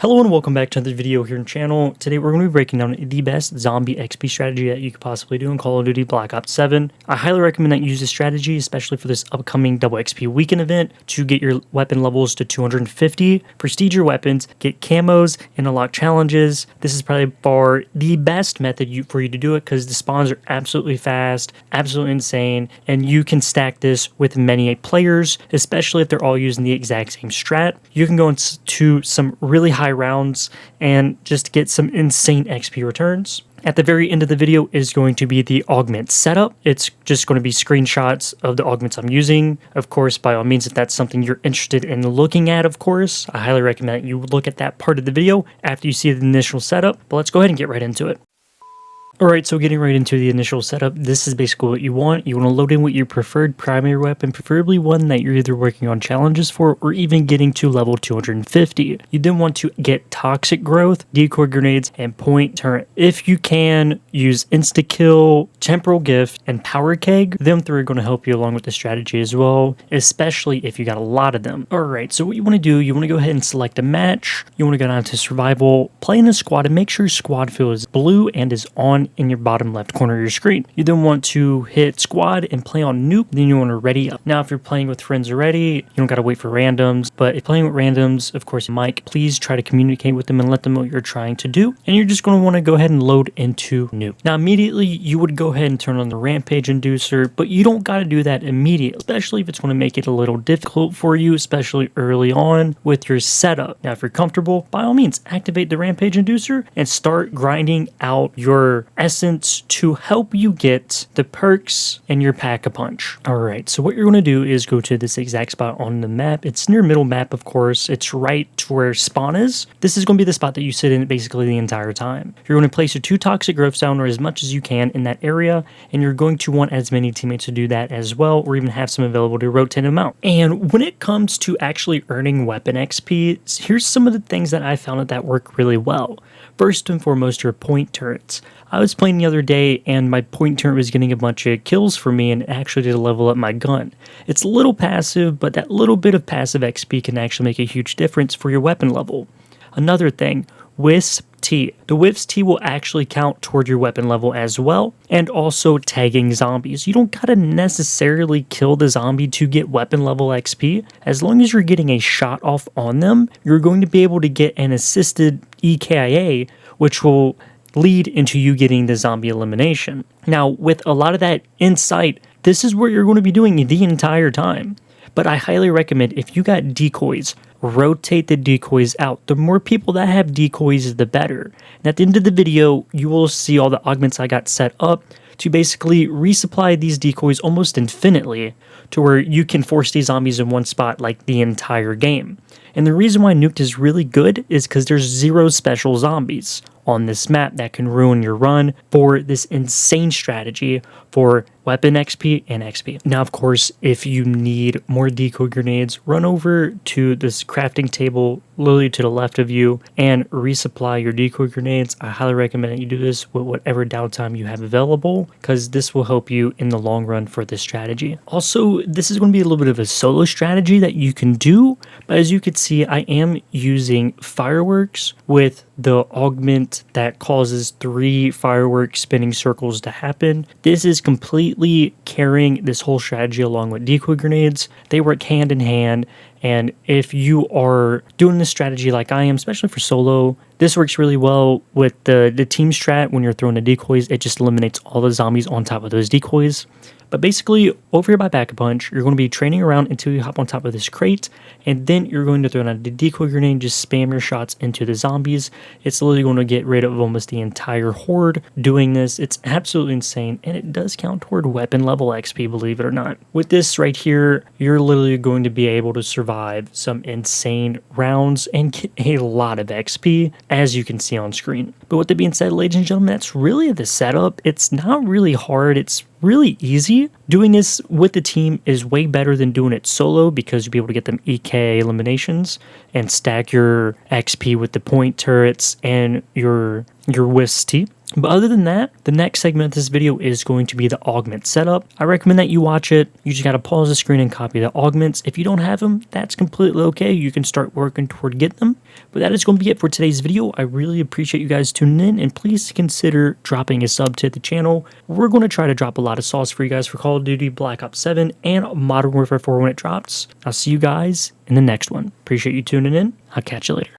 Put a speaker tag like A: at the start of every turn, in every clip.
A: Hello and welcome back to another video here on the channel. Today we're going to be breaking down the best zombie XP strategy that you could possibly do in Call of Duty Black Ops 7. I highly recommend that you use this strategy, especially for this upcoming double XP weekend event, to get your weapon levels to 250, prestige your weapons, get camos, and unlock challenges. This is probably far the best method for you to do it because the spawns are absolutely fast, absolutely insane, and you can stack this with many players, especially if they're all using the exact same strat. You can go into some really high rounds and just get some insane XP returns. At the very end of the video is going to be the Augment setup. It's just going to be screenshots of the augments I'm using. Of course, by all means, if that's something you're interested in looking at, of course, I highly recommend that you look at that part of the video after you see the initial setup. But let's go ahead and get right into it. Alright, so getting right into the initial setup, this is basically what you want. You want to load in with your preferred primary weapon, preferably one that you're either working on challenges for or even getting to level 250. You then want to get toxic growth, decoy grenades, and point turret. If you can, use insta-kill, temporal gift, and power keg. Them three are going to help you along with the strategy as well, especially if you got a lot of them. Alright, so what you want to do, you want to go ahead and select a match. You want to go down to survival, play in a squad, and make sure your squad field is blue and is on in your bottom left corner of your screen. You then want to hit squad and play on nuke, then you want to ready up. Now if you're playing with friends already, you don't got to wait for randoms, but if playing with randoms, of course, Mike, please try to communicate with them and let them know what you're trying to do, and you're just going to want to go ahead and load into nuke. Now immediately you would go ahead and turn on the rampage inducer, but you don't got to do that immediately, especially if it's going to make it a little difficult for you, especially early on with your setup. Now if you're comfortable, by all means activate the rampage inducer and start grinding out your essence to help you get the perks and your pack-a-punch. Alright, so what you're going to do is go to this exact spot on the map. It's near middle map, of course. It's right to where spawn is. This is going to be the spot that you sit in basically the entire time. You're going to place your 2 toxic growths down or as much as you can in that area, and you're going to want as many teammates to do that as well, or even have some available to rotate them out. And when it comes to actually earning weapon XP, here's some of the things that I found that work really well. First and foremost, your point turrets. I was playing the other day and my point turret was getting a bunch of kills for me and actually did level up my gun. It's a little passive, but that little bit of passive XP can actually make a huge difference for your weapon level. Another thing, Wisp T. The Wisp T will actually count toward your weapon level as well, and also tagging zombies. You don't gotta necessarily kill the zombie to get weapon level XP. As long as you're getting a shot off on them, you're going to be able to get an assisted EKIA, which will lead into you getting the zombie elimination. Now, with a lot of that insight, this is what you're going to be doing the entire time. But I highly recommend if you got decoys, rotate the decoys out. The more people that have decoys, the better. And at the end of the video, you will see all the augments I got set up to basically resupply these decoys almost infinitely to where you can force these zombies in one spot like the entire game. And the reason why Nuked is really good is because there's 0 special zombies on this map that can ruin your run for this insane strategy for weapon XP and XP. Now, of course, if you need more decoy grenades, run over to this crafting table literally to the left of you and resupply your decoy grenades. I highly recommend that you do this with whatever downtime you have available because this will help you in the long run for this strategy. Also, this is going to be a little bit of a solo strategy that you can do, but as you can see, I am using fireworks with the augment that causes 3 fireworks spinning circles to happen. This is completely carrying this whole strategy along with decoy grenades. They work hand in hand, and if you are doing this strategy like I am, especially for solo, this works really well with the team strat. When you're throwing the decoys, it just eliminates all the zombies on top of those decoys. But basically, over here by Pack-a-Punch, you're going to be training around until you hop on top of this crate, and then you're going to throw down the decoy grenade, just spam your shots into the zombies. It's literally going to get rid of almost the entire horde doing this. It's absolutely insane, and it does count toward weapon level XP, believe it or not. With this right here, you're literally going to be able to survive some insane rounds and get a lot of XP, as you can see on screen. But with that being said, ladies and gentlemen, that's really the setup. It's not really hard. It's really easy. Doing this with the team is way better than doing it solo because you'll be able to get them EK eliminations and stack your XP with the point turrets and your Wisp T. But other than that, the next segment of this video is going to be the augment setup. I recommend that you watch it. You just got to pause the screen and copy the augments. If you don't have them, that's completely okay. You can start working toward getting them. But that is going to be it for today's video. I really appreciate you guys tuning in, and please consider dropping a sub to the channel. We're going to try to drop a lot of sauce for you guys for Call of Duty Black Ops 7 and Modern Warfare 4 when it drops. I'll see you guys in the next one. Appreciate you tuning in. I'll catch you later.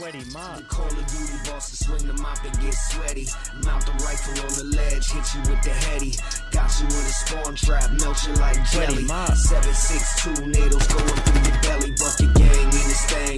B: SweatyMop. Call of Duty boss to swing the mop and get sweaty. Mount the rifle on the ledge, hit you with the heady. Got you in a spawn trap, melt you like jelly. 7.62 needles going through your belly. Bucket gang in this thing.